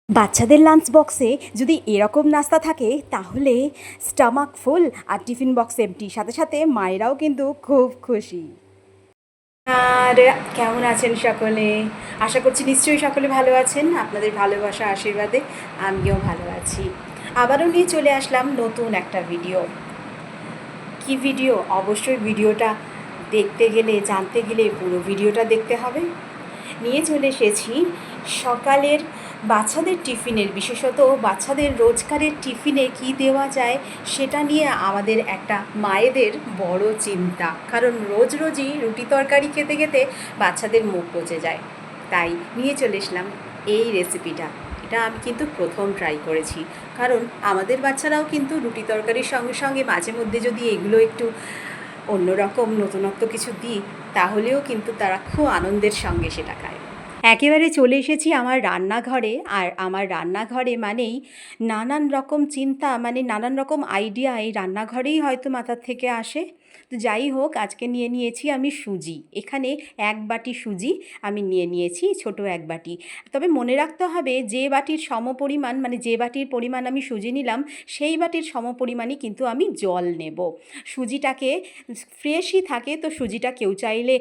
বাচ্চাদের লাঞ্চ বক্সে যদি এরকম নাস্তা থাকে তাহলে স্টামাক ফুল আর টিফিন বক্স এমটি, সাথে সাথে মায়েরাও কিন্তু খুব খুশি। আর কেমন আছেন সকলে? আশা করছি নিশ্চয়ই সকলে ভালো আছেন। আপনাদের ভালোবাসা আশীর্বাদে আমিও ভালো আছি। আবারও নিয়ে চলে আসলাম নতুন একটা ভিডিও। কি ভিডিও? অবশ্যই ভিডিওটা দেখতে গেলে, জানতে গেলে পুরো ভিডিওটা দেখতে হবে। নিয়ে চলে এসেছি সকালের বাচ্চাদের টিফিনের, বিশেষত বাচ্চাদের রোজকারের টিফিনে কি দেওয়া যায় সেটা নিয়ে আমাদের একটা মায়েদের বড় চিন্তা। কারণ রোজ রোজই রুটি তরকারি খেতে খেতে বাচ্চাদের মুখ পচে যায়। তাই নিয়ে চলে এসলাম এই রেসিপিটা। এটা আমি কিন্তু প্রথম ট্রাই করেছি, কারণ আমাদের বাচ্চারাও কিন্তু রুটি তরকারির সঙ্গে সঙ্গে মাঝে মধ্যে যদি এগুলো একটু অন্যরকম নতুনত্ব কিছু দিই তাহলেও কিন্তু তারা খুব আনন্দের সঙ্গে সেটা খায়। একেবারে চলে এসেছি আমার রান্নাঘরে। আর আমার রান্নাঘরে মানেই নানান রকম চিন্তা, মানে নানান রকম আইডিয়া এই রান্নাঘরেই হয়তো মাথার থেকে আসে। তো যাই হোক, আজকে নিয়ে নিয়েছি আমি সুজি। এখানে 1 বাটি সুজি আমি নিয়ে নিয়েছি, ছোট 1 বাটি। তবে মনে রাখতে হবে যে বাটির সমপরিমাণ, মানে যে বাটির পরিমাণ আমি সুজি নিলাম সেই বাটির সমপরিমাণই কিন্তু আমি জল নেব। সুজিটাকে ফ্রেশই থাকে, তো সুজিটা কেউ চাইলে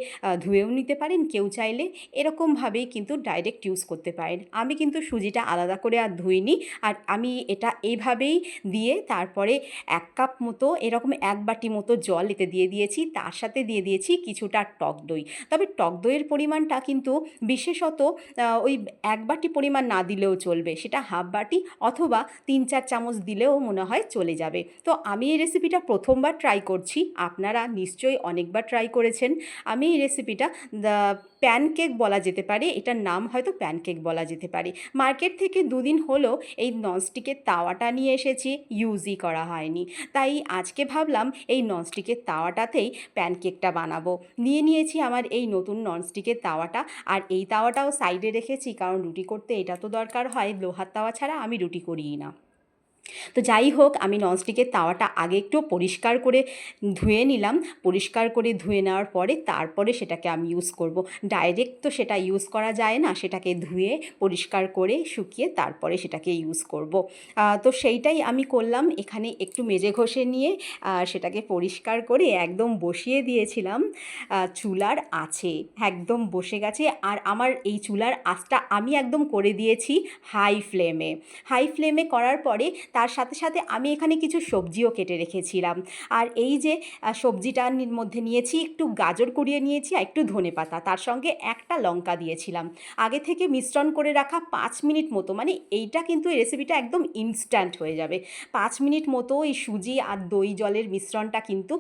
ধুয়েও নিতে পারেন, কেউ চাইলে এরকমভাবেই কিন্তু ডাইরেক্ট ইউজ করতে পারেন। আমি কিন্তু সুজিটা আলাদা করে আর ধুইনি। আর আমি এটা এইভাবেই দিয়ে তারপরে 1 কাপ মতো, এরকম 1 বাটি মতো জল এতে দিয়ে দিয়েছি। তার সাথে দিয়ে দিয়েছি কিছুটা টক দই। তবে টক দইয়ের পরিমাণটা কিন্তু বিশেষত ওই 1 বাটি পরিমাণ না দিলেও চলবে, সেটা হাফ বাটি অথবা 3-4 চামচ দিলেও মনে হয় চলে যাবে। তো আমি এই রেসিপিটা প্রথমবার ট্রাই করছি, আপনারা নিশ্চয়ই অনেকবার ট্রাই করেছেন। আমি এই রেসিপিটা প্যানকেক বলা যেতে পারে, এটার নাম হয়তো প্যানকেক বলা যেতে পারে। মার্কেট থেকে 2 দিন হলো এই ননস্টিকের তাওয়াটা নিয়ে এসেছি, ইউজই করা হয়নি। তাই আজকে ভাবলাম এই ননস্টিকের তাওয়াটাতেই প্যানকেকটা বানাবো। নিয়ে নিয়েছি আমার এই নতুন ননস্টিকের তাওয়াটা। আর এই তাওয়াটাও সাইডে রেখেছি, কারণ রুটি করতে এটা তো দরকার হয়, লোহার তাওয়া ছাড়া আমি রুটি করিই না। তো যাই হোক, আমি ননস্টিকের তাওয়াটা আগে একটু পরিষ্কার করে ধুয়ে নিলাম। পরিষ্কার করে ধুয়ে নেওয়ার পরে তারপরে সেটাকে আমি ইউজ করব। ডাইরেক্ট তো সেটা ইউজ করা যায় না, সেটাকে ধুয়ে পরিষ্কার করে শুকিয়ে তারপরে সেটাকে ইউজ করব। তো সেইটাই আমি করলাম। এখানে একটু মেজে ঘষে নিয়ে সেটাকে পরিষ্কার করে একদম বসিয়ে দিয়েছিলাম চুলার আঁচে। একদম বসে গেছে। আর আমার এই চুলার আঁচটা আমি একদম করে দিয়েছি হাই ফ্লেমে। হাই ফ্লেমে করার পরে তার সাথে সাথে আমি এখানে কিছু সবজিও কেটে রেখেছিলাম। আর এই যে সবজিটার মধ্যে নিয়েছি একটু গাজর কুড়িয়ে নিয়েছি আর একটু ধনেপাতা, তার সঙ্গে একটা লঙ্কা দিয়েছিলাম। আগে থেকে মিশ্রণ করে রাখা 5 মিনিট মতো, মানে এইটা কিন্তু এই রেসিপিটা একদম ইনস্ট্যান্ট হয়ে যাবে। 5 মিনিট মতো এই সুজি আর দই জলের মিশ্রণটা কিন্তু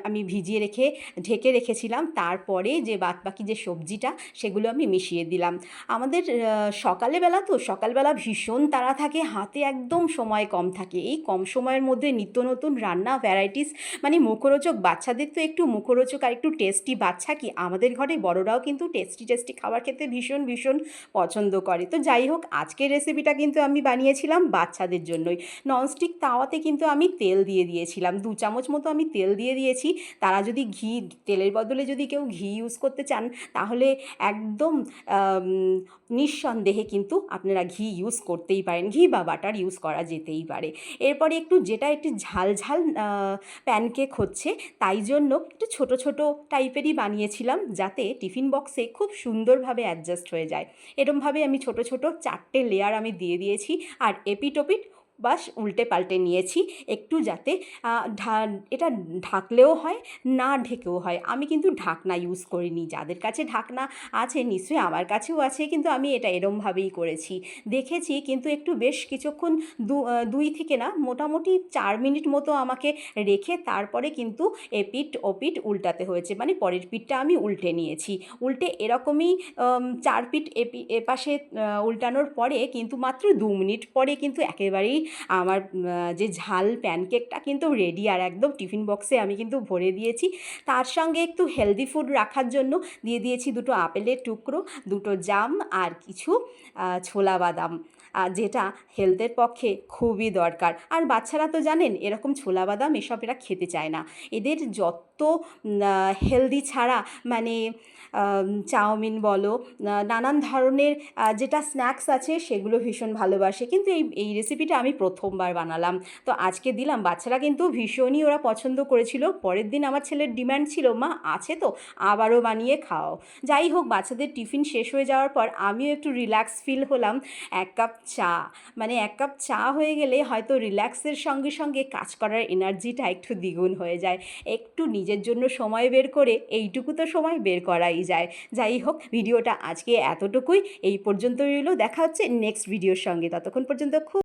আমি ভিজিয়ে রেখে ঢেকে রেখেছিলাম। তারপরে যে বাদবাকি যে সবজিটা সেগুলো আমি মিশিয়ে দিলাম। আমাদের সকালবেলা তো সকালবেলা ভীষণ তাড়া থাকে, হাতে একদম সময় কম থাকে। এই কম সময়ের মধ্যে নিত্য নতুন রান্না ভ্যারাইটিস, মানে মুখরোচক, বাচ্চাদের তো একটু মুখরোচক আর একটু টেস্টি, বাচ্চা কি আমাদের ঘরে বড়রাও কিন্তু টেস্টি টেস্টি খাবার খেতে ভীষণ ভীষণ পছন্দ করে। তো যাই হোক, আজকের রেসিপিটা কিন্তু আমি বানিয়েছিলাম বাচ্চাদের জন্যই। ননস্টিক তাওয়াতে কিন্তু আমি তেল দিয়ে দিয়েছিলাম, 2 চামচ মতো আমি তেল দিয়ে দিয়েছি। তারা যদি তেলের বদলে যদি কেউ ঘি ইউজ করতে চান তাহলে একদম নিঃসন্দেহে কিন্তু আপনারা ঘি ইউজ করতেই পারেন, ঘি বা বাটার ইউজ করা যেতেই পারে। এরপরে যেটা একটু ঝাল ঝাল প্যানকেক হচ্ছে, তাই জন্য একটু ছোট ছোট টাইপেরই বানিয়েছিলাম, যাতে টিফিন বক্সে খুব সুন্দরভাবে অ্যাডজাস্ট হয়ে যায়। এরমভাবে আমি ছোট ছোট 4টে লেয়ার আমি দিয়ে দিয়েছি। আর এপিট ওপিট বাস উল্টে পাল্টে নিয়েছি একটু, যাতে এটা ঢাকলেও হয়, না ঢেকেও হয়। আমি কিন্তু ঢাকনা ইউজ করিনি, যাদের কাছে ঢাকনা আছে নিশ্চয়ই আমার কাছেও আছে, কিন্তু আমি এটা এরমভাবেই করেছি। দেখেছি কিন্তু একটু বেশ কিছুক্ষণ 2 থেকে না, মোটামুটি 4 মিনিট মতো আমাকে রেখে তারপরে কিন্তু এপিঠ ওপিঠ উল্টাতে হয়েছে, মানে পরের পিঠটা আমি উল্টে নিয়েছি। উল্টে এরকমই 4 পিঠ এপাশে উল্টানোর পরে কিন্তু মাত্র 2 মিনিট পরে কিন্তু একেবারেই আমার যে ঝাল প্যানকেকটা কিন্তু রেডি। আর একদম টিফিন বক্সে আমি কিন্তু ভরে দিয়েছি। তার সঙ্গে একটু হেলদি ফুড রাখার জন্য দিয়ে দিয়েছি 2টো আপেলের টুকরো, 2টো জাম আর কিছু ছোলা বাদাম, যেটা হেলথের পক্ষে খুবই দরকার। আর বাচ্চারা তো জানেন এরকম ছোলা বাদাম এসব এরা খেতে চায় না। এদের যত হেলদি ছাড়া মানে চাউমিন বলো, নানান ধরনের যেটা স্ন্যাক্স আছে সেগুলো ভীষণ ভালোবাসে, কিন্তু এই রেসিপিটা আমি প্রথমবার বানালাম। তো আজকে দিলাম, বাচ্চারা কিন্তু ভীষণই ওরা পছন্দ করেছিল। পরের দিন আমার ছেলের ডিম্যান্ড ছিল, মা আছে তো আবারও বানিয়ে খাও। যাই হোক, বাচ্চাদের টিফিন শেষ হয়ে যাওয়ার পর আমিও একটু রিল্যাক্স ফিল হলাম। এক কাপ চা, মানে এক কাপ চা হয়ে গেলে হয়তো রিল্যাক্সের সঙ্গে সঙ্গে কাজ করার এনার্জিটা একটু দ্বিগুণ হয়ে যায়। একটু নিজের জন্য সময় বের করে এইটুকু তো সময় বের করাই যায়। যাই হোক, ভিডিওটা আজকে এতটুকুই, এই পর্যন্ত রইল। দেখা হচ্ছে নেক্সট ভিডিওর সঙ্গে, ততক্ষণ পর্যন্ত খুব